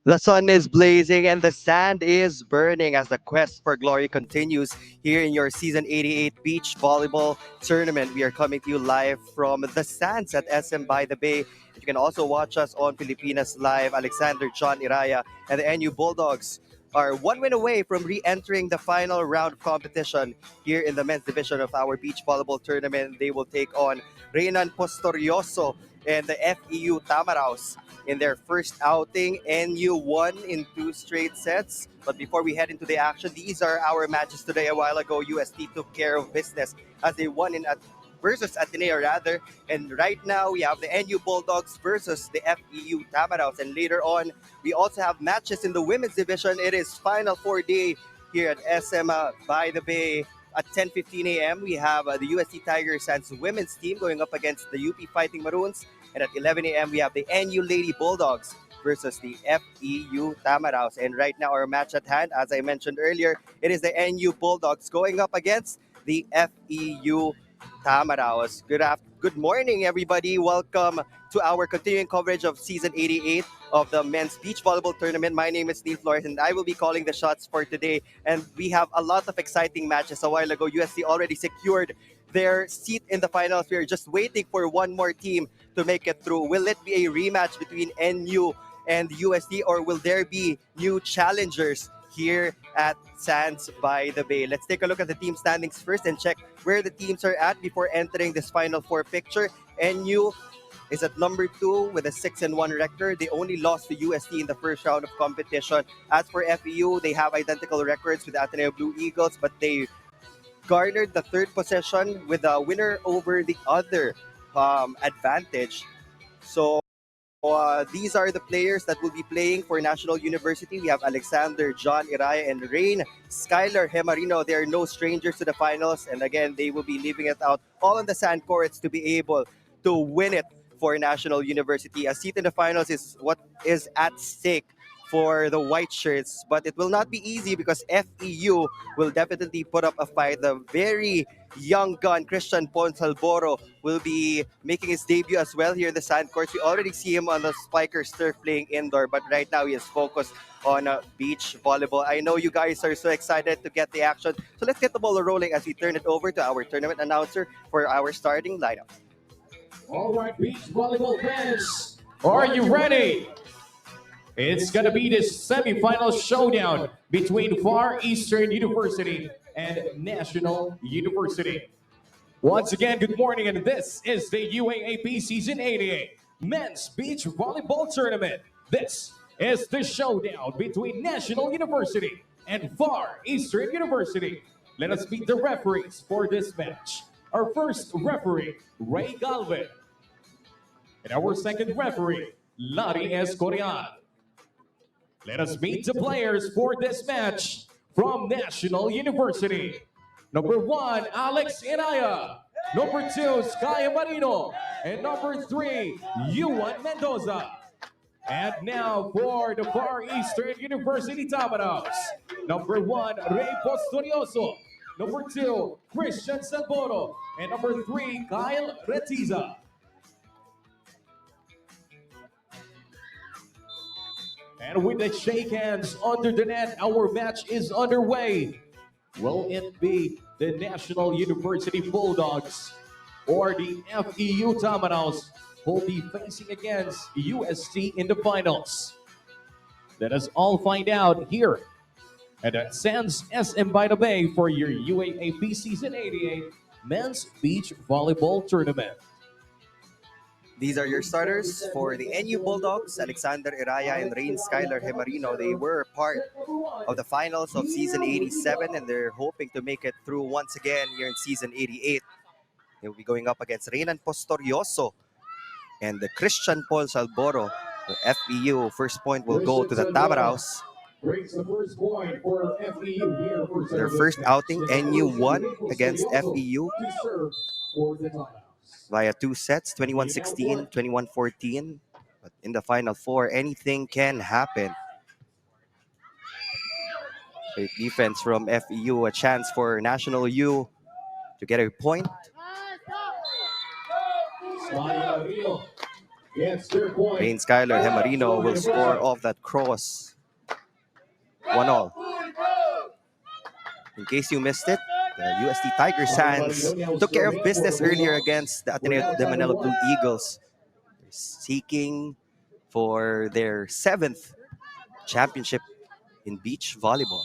The sun is blazing and the sand is burning as the quest for glory continues here in your season 88 beach volleyball tournament. We are coming to you live from the sands at SM by the Bay. You can also watch us on Pilipinas Live. Alexander John Iraya and the NU Bulldogs are one win away from re-entering the final round of competition here in the men's division of our beach volleyball tournament. They will take on Renan Postorioso and the FEU Tamaraos in their first outing. NU won in two straight sets. But before we head into the action, these are our matches today. A while ago, UST took care of business as they won in versus Ateneo rather. And right now we have the NU Bulldogs versus the FEU Tamaraos. And later on, we also have matches in the women's division. It is Final Four day here at SM by the Bay. At 10:15 a.m., we have the UST Tiger Sands women's team going up against the UP Fighting Maroons. And at 11 a.m., we have the NU Lady Bulldogs versus the FEU Tamaraos. And right now, our match at hand, as I mentioned earlier, it is the NU Bulldogs going up against the FEU Tamaraos. Good morning, everybody. Welcome to our continuing coverage of season 88 of the men's beach volleyball tournament. My name is Neil Flores, and I will be calling the shots for today. And we have a lot of exciting matches. A while ago, USC already secured their seat in the finals. We are just waiting for one more team to make it through. Will it be a rematch between NU and USD, or will there be new challengers here at Sands by the Bay? Let's take a look at the team standings first and check where the teams are at before entering this Final Four picture. NU is at number 2 with a 6-1 record. They only lost to UST in the first round of competition. As for FEU, they have identical records with Ateneo Blue Eagles, but they garnered the third possession with a winner over the other advantage. So these are the players that will be playing for National University. We have Alexander, John Iraya, and Rain Skylar Hemarino. They are no strangers to the finals. And again, they will be leaving it out all on the sand courts to be able to win it for National University. A seat in the finals is what is at stake for the white shirts, but it will not be easy because FEU will definitely put up a fight. The very young gun Christian Ponsalboro will be making his debut as well here in the sand courts. We already see him on the Spikers turf playing indoor, but right now he is focused on beach volleyball. I know you guys are so excited to get the action, so let's get the ball rolling as we turn it over to our tournament announcer for our starting lineup. All right, beach volleyball fans, are you ready? It's gonna be the semifinal showdown between Far Eastern University and National University. Once again, good morning, and this is the UAAP Season 88 Men's Beach Volleyball Tournament. This is the showdown between National University and Far Eastern University. Let us meet the referees for this match. Our first referee, Ray Galvin. And our second referee, Lari Escorial. Let us meet the players for this match from National University. Number 1, Alex Inaya. Number 2, Sky Marino. And number 3, Yuan Mendoza. And now for the Far Eastern University Tamaraos. Number 1, Ray Postorioso. Number 2, Christian Salboro. And number 3, Kyle Retiza. And with the shake hands under the net, our match is underway. Will it be the National University Bulldogs or the FEU Tamaraos will be facing against UST in the finals? Let us all find out here at Sands SM by the Bay for your UAAP Season 88 Men's Beach Volleyball Tournament. These are your starters for the NU Bulldogs, Alexander Iraya and Rain Skylar Hemarino. They were part of the finals of season 87 and they're hoping to make it through once again here in season 88. They will be going up against Renan Postorioso and the Christian Paul Salboro. The FEU first point will go to the Tamaraos. Brings the first point for FEU here for Their first outing, NU won against FEU to serve for the Tamaraos. via 2 sets, 21-16, 21-14. But in the final four, anything can happen. Great defense from FEU, a chance for National U to get a point. Smile Rio. gets their point. Rain Skyler Hemarino will score off that cross. 1-all. In case you missed it, the UST Tiger Sands took care of business earlier against the Ateneo de Manila Blue Eagles. They're seeking for their 7th championship in beach volleyball.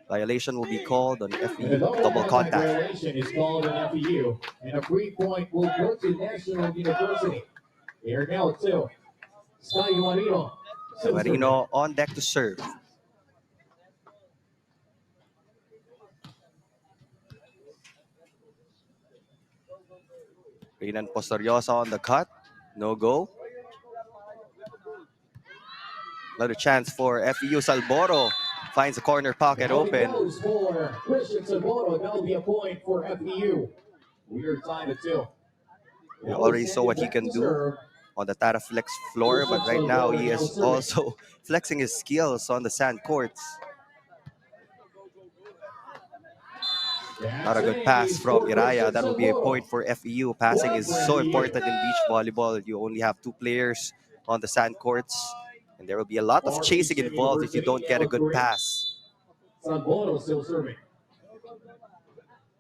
Violation will be called on FEU, double contact. Violation is called an FEU, and a free point will go to National University. Here now too. Sky Marino. Marino on deck to serve. Reynan Postoriosa on the cut. No go. Another chance for FEU. Salboro finds the corner pocket open. Goes for Christian Saboro. That'll be a point for FEU. Weird time at 2. We already saw what he can do on the Taraflex floor, but right now he is also flexing his skills on the sand courts. Not a good pass from Iraya. That will be a point for FEU. Passing is so important in beach volleyball. You only have 2 players on the sand courts, and there will be a lot of chasing involved if you don't get a good pass. Salboro still serving.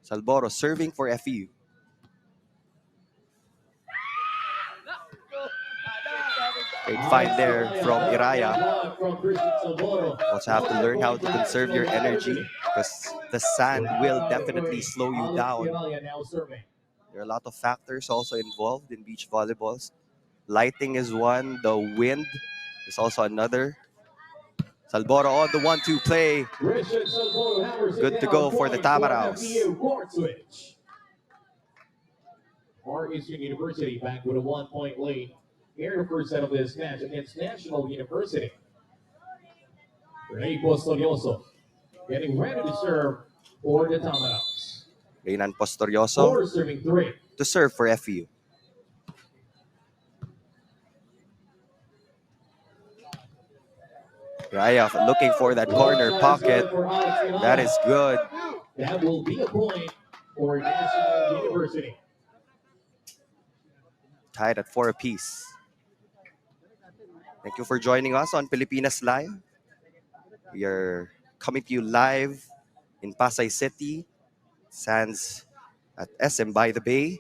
Salboro serving for FEU. Great find there from Iraya. Also have to learn how to conserve your energy because the sand will definitely slow you down. There are a lot of factors also involved in beach volleyballs. Lighting is one, the wind is also another. Salboro on the 1-2 play. Good to go for the Tamaraws. Far Eastern University back with a 1-point lead. Here the first set of this match against National University. Rey Postorioso getting ready to serve for the Tamaraws. Reynan Postorioso serving 3 to serve for FEU. Raya looking for that corner pocket. That is good. That will be a point for National University. Tied at 4 apiece. Thank you for joining us on Pilipinas Live. We are coming to you live in Pasay City, Sands at SM by the Bay.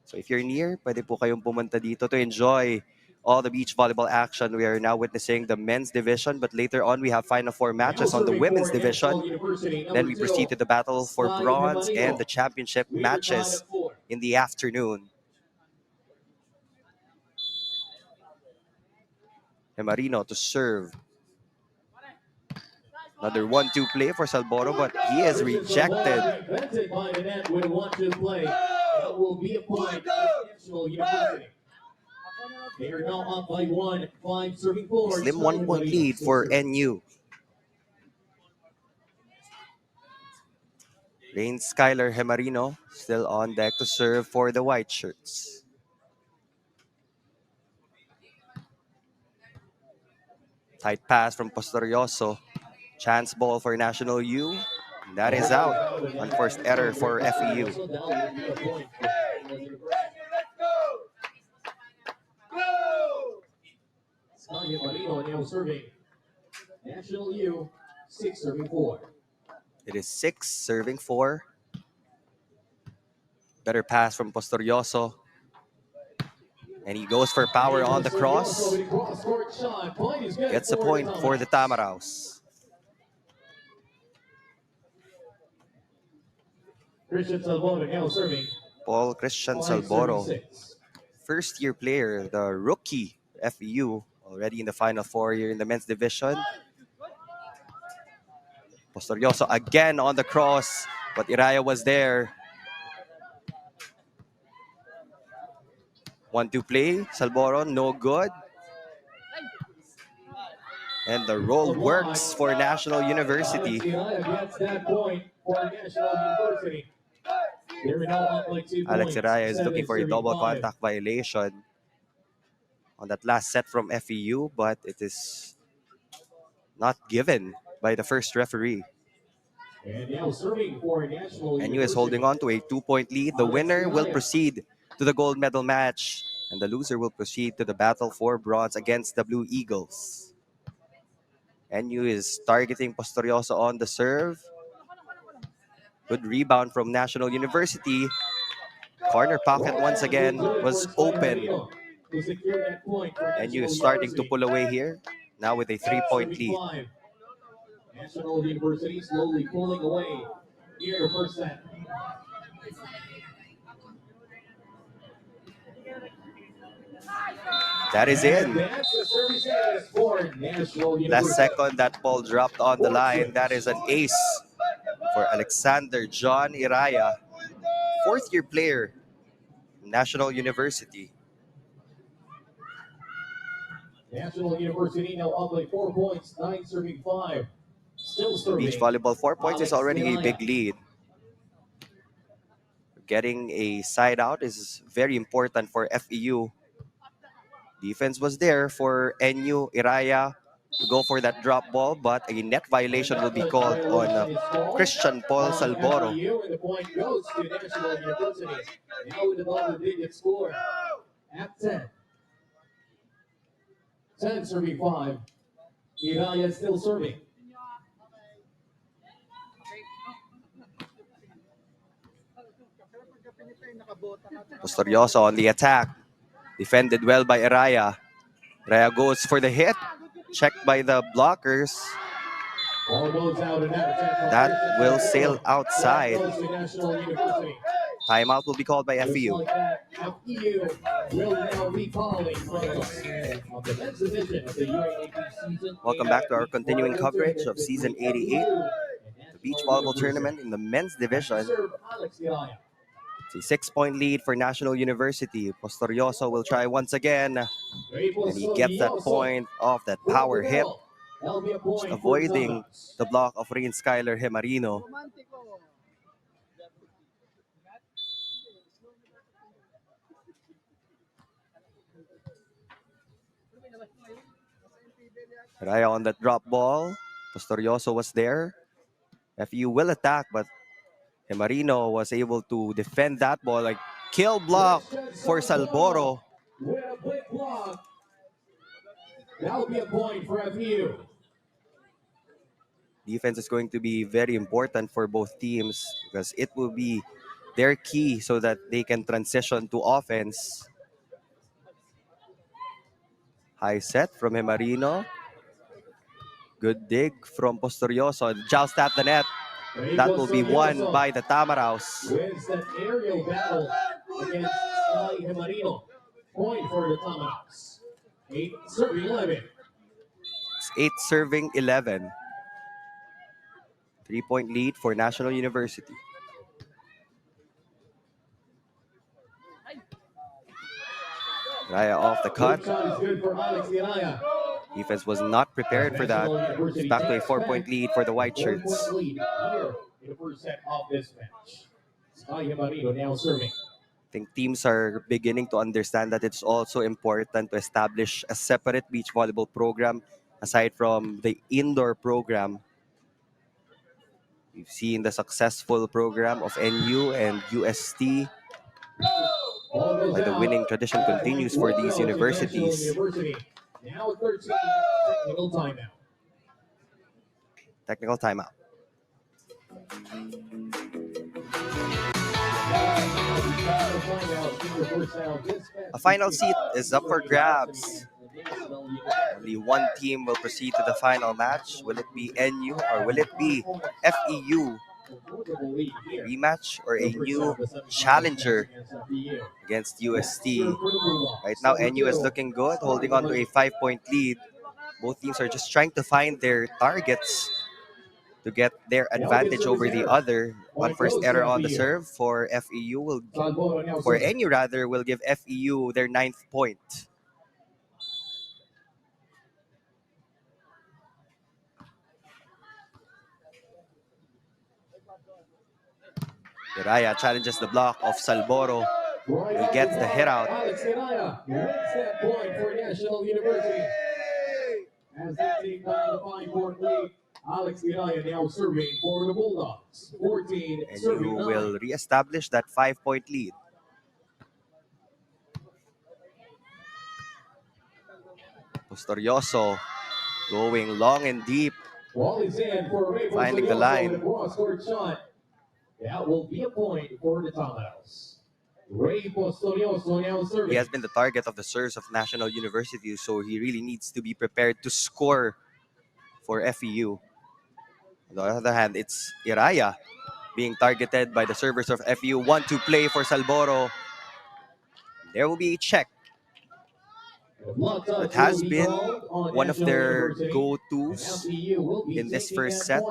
So if you're near, pwede po kayong pumunta dito to enjoy all the beach volleyball action. We are now witnessing the men's division, but later on we have Final 4 matches on the women's division. Then we proceed to the battle for bronze and the championship matches in the afternoon. Hemarino to serve. Another 1-2 play for Salboro, but he is rejected. That will be a point for National University. They are now up by 1, 5 serving 4. Slim 1-point lead for NU. Rain Skyler Hemarino still on deck to serve for the white shirts. Tight pass from Postorioso. Chance ball for National U. That is out. Unforced error for FEU. Marino now serving. National U, 6 serving 4. It is 6 serving 4. Better pass from Postorioso. And he goes for power on the cross. Gets a point for the Tamaraws. Christian Salboro now serving. Paul Christian Salboro, first-year player, the rookie FEU, already in the Final 4 here in the men's division. Postorioso again on the cross, but Iraya was there. 1-2 play, Salboro, no good. And the roll works for National University. Gets that point for National University. Alex Iraya is looking for a double contact violation on that last set from FEU, but it is not given by the first referee. And now serving for National NU is holding on to a 2-point lead. The winner will proceed to the gold medal match And the loser will proceed to the battle for bronze against the Blue Eagles. NU is targeting Posturioso on the serve. Good rebound from National University. Corner pocket once again was open. NU is starting to pull away here. Now with a 3-point lead. National University slowly pulling away here in the first set. That is in. That's the service ace for National University. Last second, that ball dropped on the line. That is an ace for Alexander John Iraya, fourth-year player, National University. National University now up by 4 points, 9 serving 5. Still serving. Beach volleyball, 4 points is Alex already a Iraya. big lead. Getting a side out is very important for FEU. Defense was there for NU Iraya to go for that drop ball, but a net violation will be called on Christian Paul Salboro. FEU, and the point goes to National University. Now with the double-digit score at 10. 10 serving 5. Iraya still serving. Posturioso on the attack. Defended well by Iraya. Iraya goes for the hit. Checked by the blockers. Ball goes out and out. That will sail outside. Goes to National University. Timeout will be called by Just FEU. like that, FEU will now be calling finals of the men's division of the UAAP season. Welcome back to our continuing coverage of Season 88, the beach volleyball tournament in the men's division. It's a 6-point lead for National University. Posturioso will try once again, and he gets that point off that power hit, just avoiding the block of Rain Skyler Hemarino. Raya on that drop ball. Posturioso was there. FEU will attack, but Hemarino was able to defend that ball. Like kill block for Salboro. With a quick block. That'll be a point for FEU. Defense is going to be very important for both teams because it will be their key so that they can transition to offense. High set from Hemarino. Good dig from Posturioso. Joust at the net. That will be won by the Tamaraws. Wins that aerial battle against Sky Hemarino. Point for the Tamaraws. 8 serving 11. It's 8 serving 11. 3-point lead for National University. Raya off the cut. Shot is good for Alex Iraya. Defense was not prepared for that. It's back to a 4-point lead for the White Shirts. 4-point lead here in the first set of this match. Sky Hemarino now serving. I think teams are beginning to understand that it's also important to establish a separate beach volleyball program aside from the indoor program. We've seen the successful program of NU and UST. But the winning tradition continues for these universities. Now 13, technical timeout. Technical timeout. A final seat is up for grabs. Only one team will proceed to the final match. Will it be NU or will it be FEU? A rematch or a new challenger against UST? Right now, NU is looking good, holding on to a 5-point lead. Both teams are just trying to find their targets to get their advantage over the other. One first error on the serve for FEU for NU rather, will give FEU their 9th point. Iraya challenges the block of Salboro. He gets the hit out. Alex Iraya wins that point for National University. As they take back the 5-point lead, Alex Iraya now serving for the Bulldogs. 14 And serving you 9. will reestablish that 5-point lead. Postorioso going long and deep, Ball is in for Ray finding the Postorioso line. with a cross-court shot. That will be a point for the Tomatos. Ray Postorioso now serving. He has been the target of the serves of National University, so he really needs to be prepared to score for FEU. On the other hand, it's Iraya being targeted by the servers of FEU. 1-2 play for Salboro. There will be a check. That has been one of their go-tos in this first set.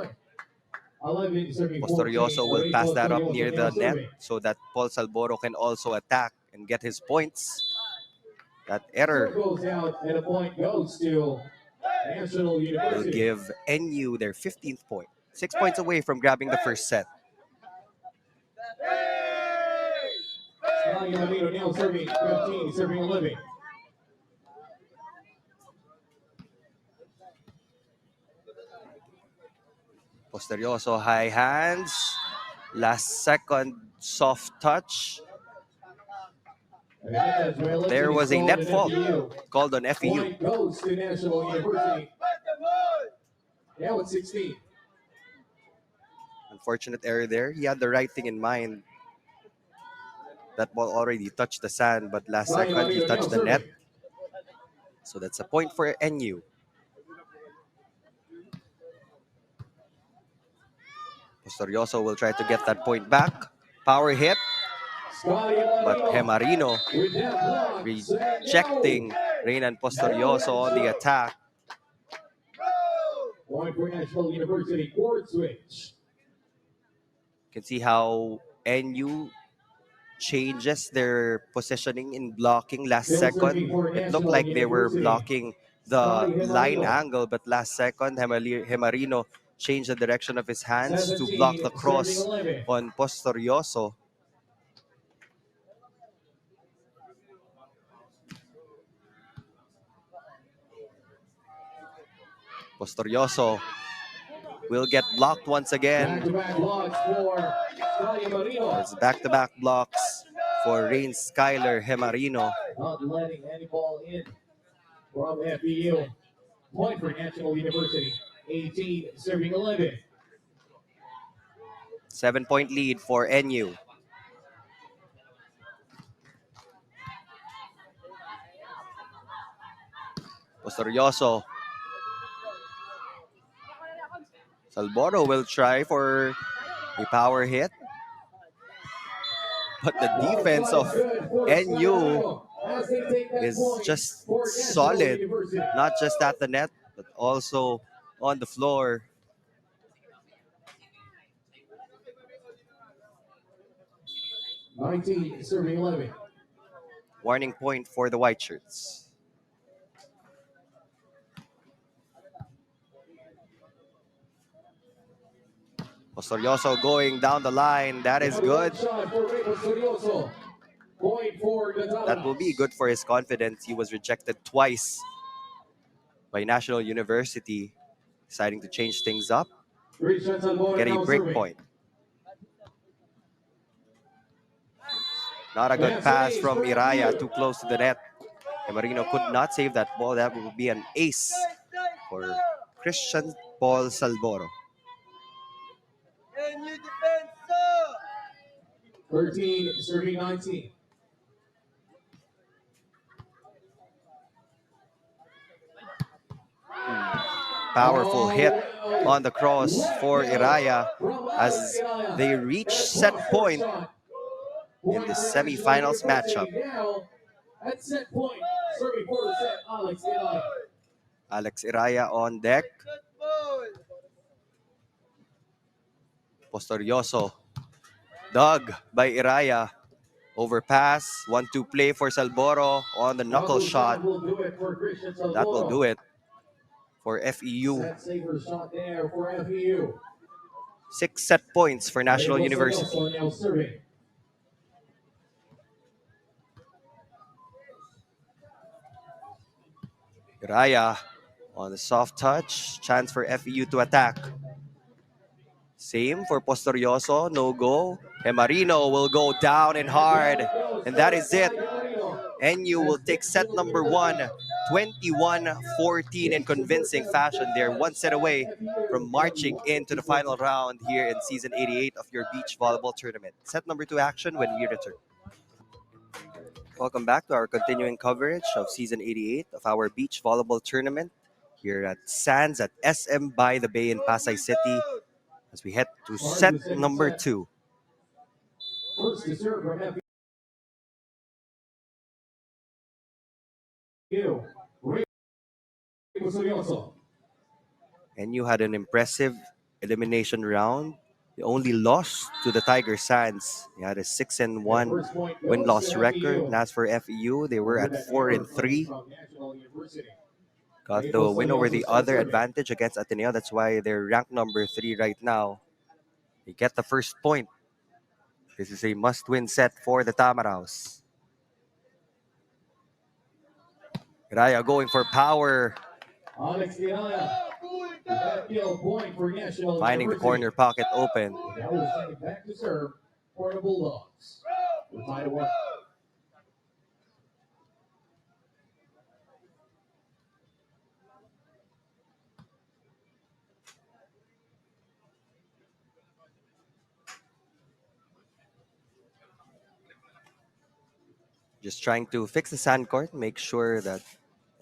Postorioso will pass that up near the net so that Paul Salboro can also attack and get his points. That error Goes out and a point goes to National will University. give NU their 15th point. 6 points away from grabbing the first set. Scotty Marino now serving 15, serving 11. Postorioso high hands. Last second soft touch. There was a net fault called on FEU. Point goes to National University. Now it's 16. Unfortunate error there. He had the right thing in mind. That ball already touched the sand, but last second he touched the net. So that's a point for NU. Postorioso will try to get that point back. Power hit, but Hemarino rejecting Reynan Postorioso on the attack. Point for National University, court switch. You can see how NU changes their positioning in blocking last second. It looked like they were blocking the line angle, but last second, Hemarino changed the direction of his hands to block the cross on Postorioso. Postorioso will get blocked once again. Back-to-back blocks for Scotty Marino. It's back-to-back blocks for Rain Skyler Hemarino. Not letting any ball in from FEU. Point for National University. 18, serving 11. 7-point lead for NU. Postorioso. Salboro will try for a power hit. But the defense of NU is just solid. Not just at the net, but also on the floor. '19, serving 11. Warning point for the white shirts. Postorioso going down the line. That is good. That will be good for his confidence. He was rejected twice by National University, deciding to change things up. Get a break point. Not a good pass from Iraya, too close to the net. Hemarino could not save that ball. That would be an ace for Christian Paul Salboro. 13, serving 19. Powerful hit on the cross for Iraya as they reach set point in the semifinals matchup. At set point, serving for the set, Alex Iraya. Alex Iraya on deck. Postorioso. Dug by Iraya. Overpass. 1-2 play for Salboro on the knuckle shot. That will do it for FEU. Set saver shot there for FEU. 6 set points for National University. Now serving. Iraya on the soft touch. Chance for FEU to attack. Same for Postorioso. No go. Hemarino will go down and hard. And that is it. NU will take set number 1 21-14 in convincing fashion. They're one set away from marching into the final round here in season 88 of your beach volleyball tournament. Set number 2 action when we return. Welcome back to our continuing coverage of season 88 of our beach volleyball tournament here at Sands at SM by the Bay in Pasay City as we head to set number 2. First to serve from FEU. Ray Seryoso. And you had an impressive elimination round. You only lost to the Tiger Sands. You had a 6-1 win-loss record. And as for FEU, they were at 4-3. Got the win over the other advantage against Ateneo. That's why they're ranked number 3 right now. They get the first point. This is a must-win set for the Tamaraws. Raya going for power. Alex Iraya. Point for National Finding the University. corner pocket open. Now we'll send it back to serve for the Bulldogs. We're tied at 1. Just trying to fix the sand court, make sure that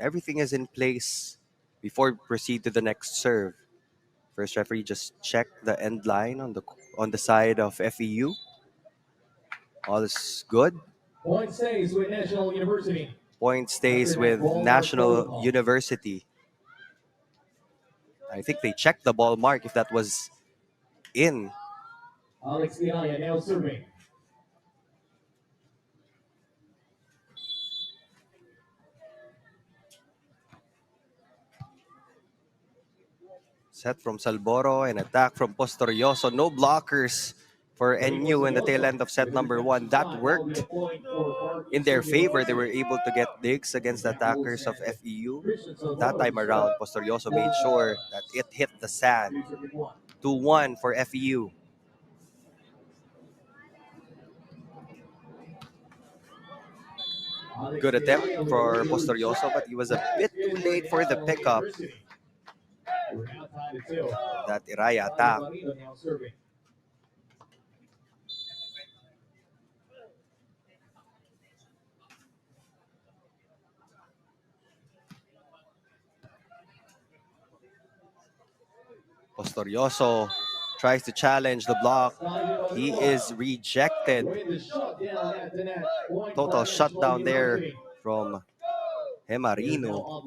everything is in place before we proceed to the next serve. First referee just check the end line on the side of FEU. All is good. Point stays with National University. Point stays with National University. I think they checked the ball mark if that was in. Alex Iraya now serving. Set from Salboro and attack from Postorioso. No blockers for NU in the tail end of set number 1. That worked in their favor. They were able to get digs against the attackers of FEU. That time around, Postorioso made sure that it hit the sand. 2-1 for FEU. Good attempt for Postorioso, but he was a bit too late for the pickup. That Iraya attack. Postorioso tries to challenge the block. He is rejected. Total shutdown there from Hemarino.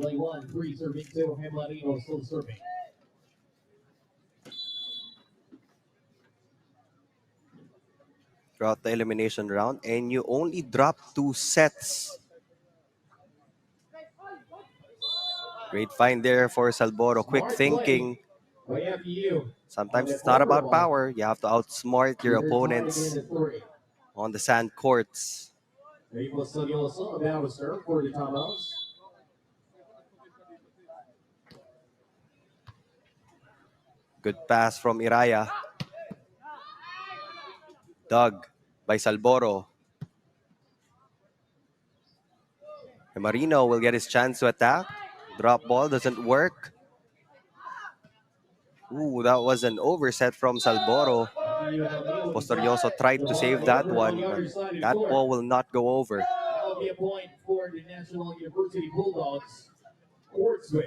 Throughout the elimination round, and you only dropped 2 sets. Great find there for Salboro. Quick thinking. Sometimes it's not about power. You have to outsmart your opponents on the sand courts. Good pass from Iraya. Dug by Salboro. And Marino will get his chance to attack. Drop ball doesn't work. Ooh, that was an overset from Salboro. Postorioso tried to save that one, but that ball will not go over. That'll be a point for the National University Bulldogs. Court switch.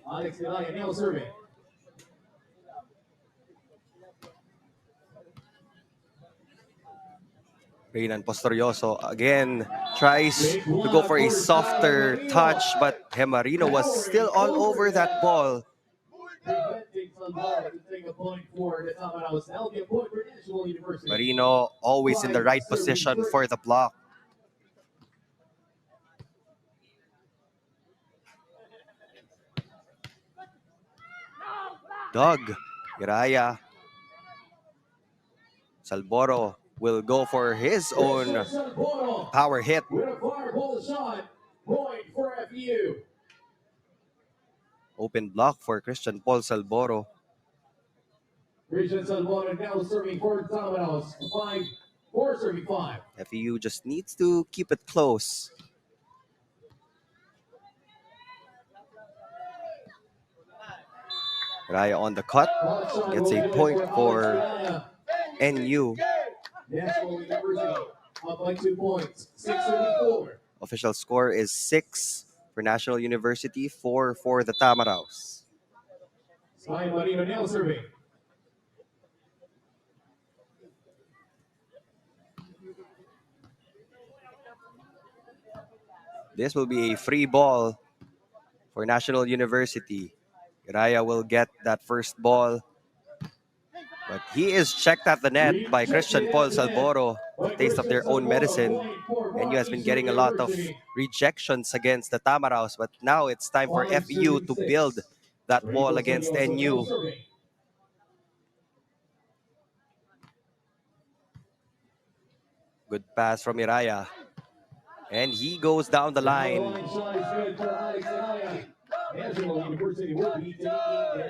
Alex Ilaya now serving. Reynan Postorioso again tries to go for a softer touch, but Hemarino was still all over that ball. Marino always in the right position for the block. Doug, Iraya, Salboro will go for his own power hit. Open block for Christian Paul Salboro. Christian Salvador now serving for Domino's. 5-4 serving 5. FEU just needs to keep it close. Raya on the cut. Gets a point for NU. National University up by 2 points. 6-4. Official score is 6 for National University, 4 for the Tamaraws. Sky Marino now serving. This will be a free ball for National University. Raya will get that first ball. But he is checked at the net by Christian Paul Salboro. A taste of their own medicine. NU has been getting a lot of rejections against the Tamaraws, but now it's time for FEU to build that wall against NU. Good pass from Iraya. And he goes down the line.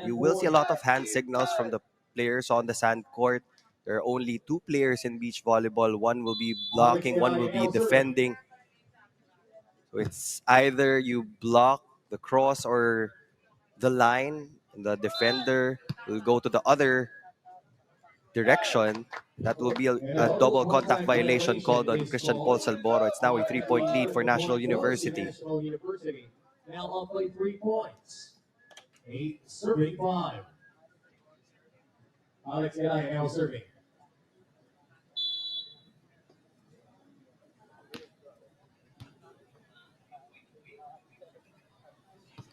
You will see a lot of hand signals from the players on the sand court. There are only 2 players in beach volleyball. One will be blocking, one will be defending. So it's either you block the cross or the line, and the defender will go to the other direction. That will be a double contact violation called on Christian Paul Salboro. It's now a 3-point lead for National University. National University now up by 3 points. 8 serving 5. Alex Gadaya now serving.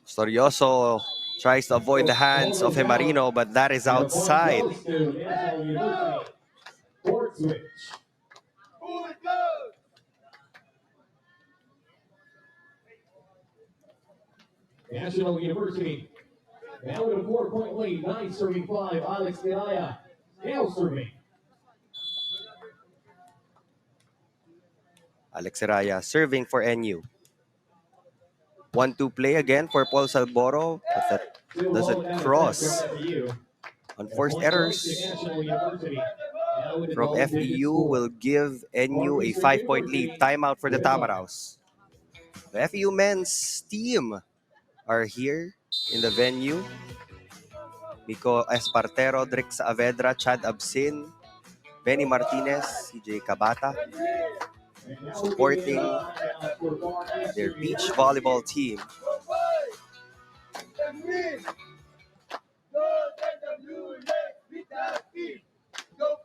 Storioso tries to avoid the hands of Hemarino, but that is outside. Court switch. National University now with a 4-point lead. 9 serving 5. Alex Gadaya now serving. Alex Iraya serving for NU. 1-2 play again for Paul Salboro, but that doesn't cross. On forced errors from FEU will give NU a 5-point lead. Timeout for the Tamaraws. The FEU men's team are here in the venue. Miko Espartero, Drix Saavedra, Chad Absin, Benny Martinez, CJ Cabata, supporting their beach volleyball team.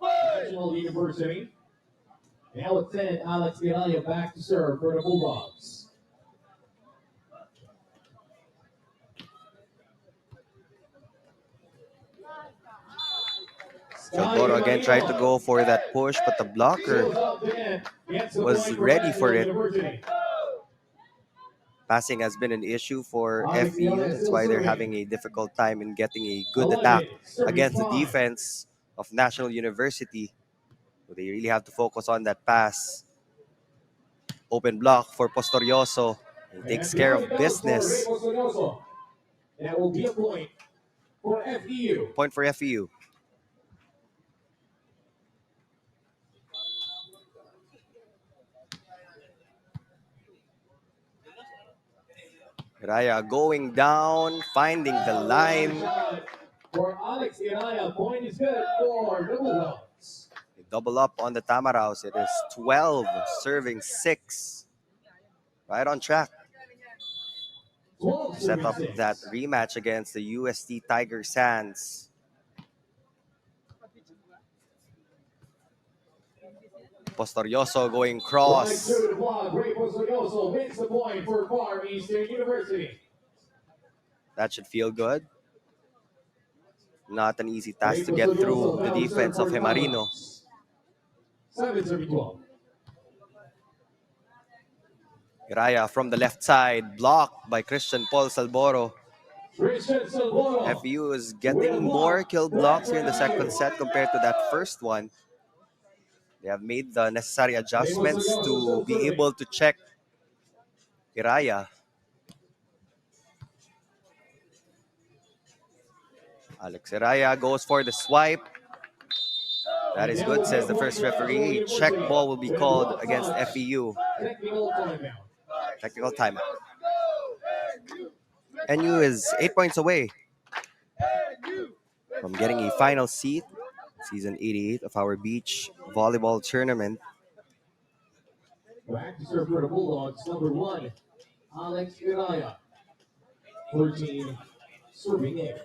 National University now at 10. Alex Gadaya back to serve for the Bulldogs. Salboro again tried to go for that push, but the blocker was ready for it. Passing has been an issue for FEU. That's why they're having a difficult time in getting a good attack against the defense of National University. So they really have to focus on that pass. Open block for Postorioso. He takes care of business. That will be a point for FEU. Point for FEU. Raya going down, finding the line. For Alex Gadaya, point is good for the Bulldogs. They double up on the Tamaraws. It is 12 serving 6. Right on track. 12 Set serving up 6. that rematch against the UST Tiger Sands. Postorioso going Right cross. to the block. Ray Postorioso wins the point for Far Eastern University. That should feel good. Not an easy task to get through the defense of Hemarino. 7 serving 12. Iraya from the left side, blocked by Christian Paul Salboro. Christian Salboro. FEU is getting more kill blocks here in the second set compared to that first one. They have made the necessary adjustments to be able to check Iraya. Alex Araya goes for the swipe. That is good, says the first referee. A check ball will be called against FEU. Technical timeout. Technical timeout. NU is 8 points away from getting a final seat, season 88 of our beach volleyball tournament. Back to serve for the Bulldogs, number 1, Alex Iraya. 13, serving in.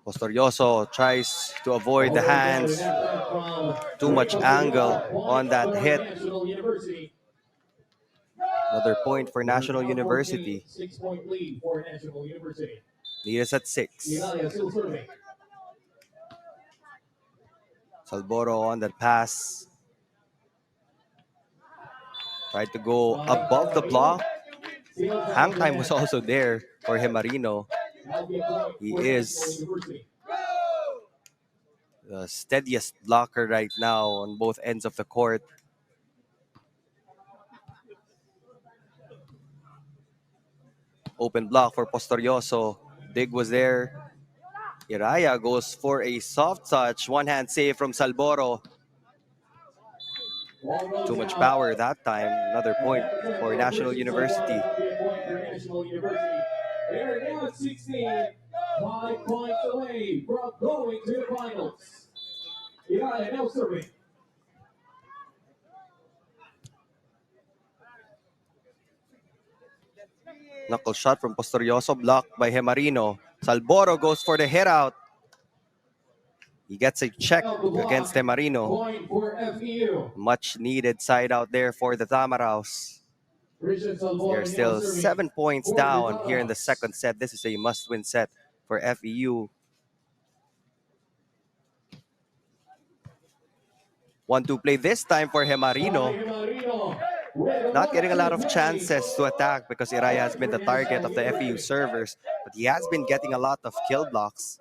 Postorioso tries to avoid the hands. Too much angle on that hit. Another point for National University. 6-point lead for National University. Lead us at 6. Iraya still serving. Salboro on that pass. Tried to go above the block. Hang time was also there for Hemarino. He is the steadiest blocker right now on both ends of the court. Open block for Postorioso. Dig was there. Iraya goes for a soft touch. One hand save from Salboro. Too much power that time. Another point for National University. They're now at 16, 5 points away from going to the finals. Iraya now serving. Knuckle shot from Postorioso, blocked by Hemarino. Salboro goes for the hit out. He gets a check against Hemarino. Point for FEU. Much needed side out there for the Tamaraws. They're still 7 points down here in the second set. This is a must-win set for FEU. 1-2 play this time for Hemarino. Not getting a lot of chances to attack because Iraya has been the target of the FEU servers, but he has been getting a lot of kill blocks.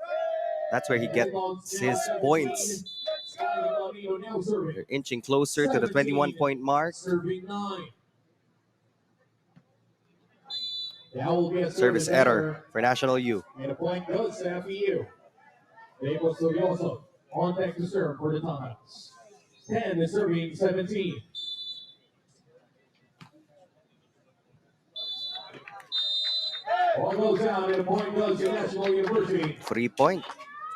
That's where he gets his points. They're inching closer to the 21-point mark. Service error for National U. And a point goes to FEU. Dave Postorioso on deck to serve for the Tamaraws. 10 is serving 17. All goes down and a point goes to National University. 3 point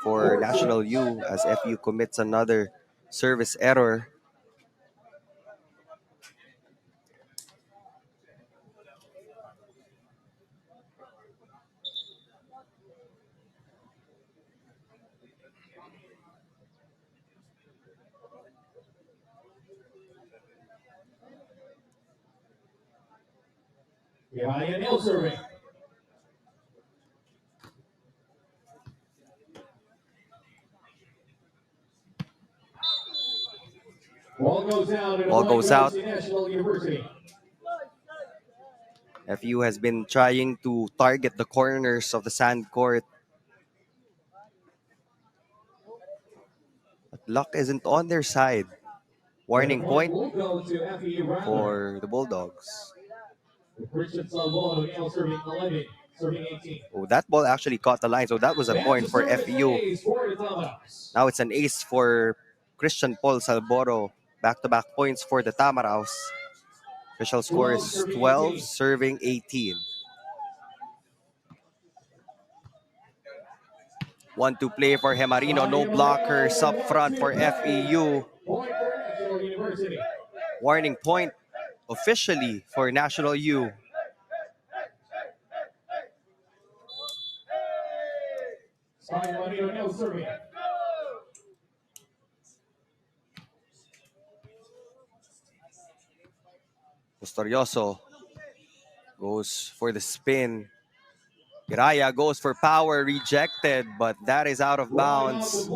for National U as FU commits another service error. Iraya now serving. Ball goes down and Ball goes out. to National University. FU has been trying to target the corners of the sand court. But luck isn't on their side. Warning point Will go to FEU Rattler. for the Bulldogs. Christian Salvador now serving 11, serving 18. Oh, that ball actually caught the line, so that was a point for FEU. For the Tamaraws. Now it's an ace for Christian Paul Salboro. Back-to-back points for the Tamaraws. Official score is 12, serving 18. 1-2 play for Hemarino. No blockers up front for FEU. Point for National University. Warning point officially for National U. Sai Marino now serving. Postorioso goes for the spin. Iraya goes for power, rejected, but that is out of bounds.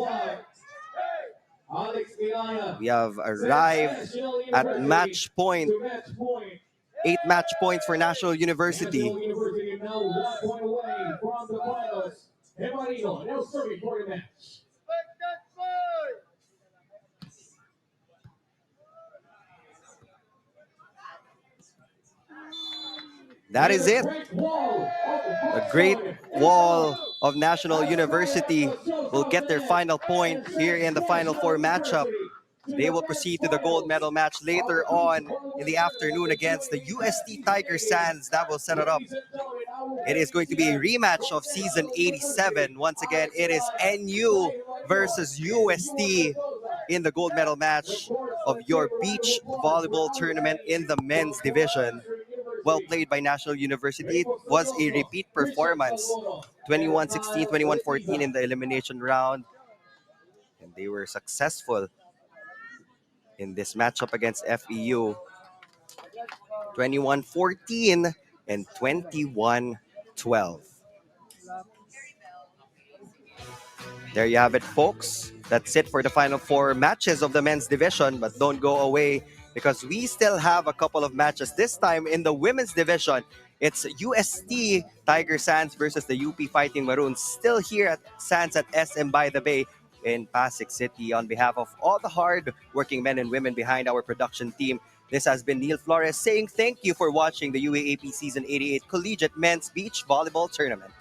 Alex Iraya. We have arrived at match point. 8 match points for National University. National University now 1 point away from the finals. Hemarino now serving for the match. That is it. The Great Wall of National University will get their final point here in the Final Four matchup. They will proceed to the gold medal match later on in the afternoon against the UST Tiger Sands. That will set it up. It is going to be a rematch of season 87. Once again, it is NU versus UST in the gold medal match of your beach volleyball tournament in the men's division. Well played by National University. It was a repeat performance. 21-16, 21-14 in the elimination round. And they were successful in this matchup against FEU. 21-14 and 21-12. There you have it, folks. That's it for the final four matches of the men's division. But don't go away because we still have a couple of matches this time in the women's division. It's UST Tiger Sands versus the UP Fighting Maroons, still here at Sands at SM by the Bay in Pasig City. On behalf of all the hard-working men and women behind our production team, this has been Neil Flores saying thank you for watching the UAAP Season 88 Collegiate Men's Beach Volleyball Tournament.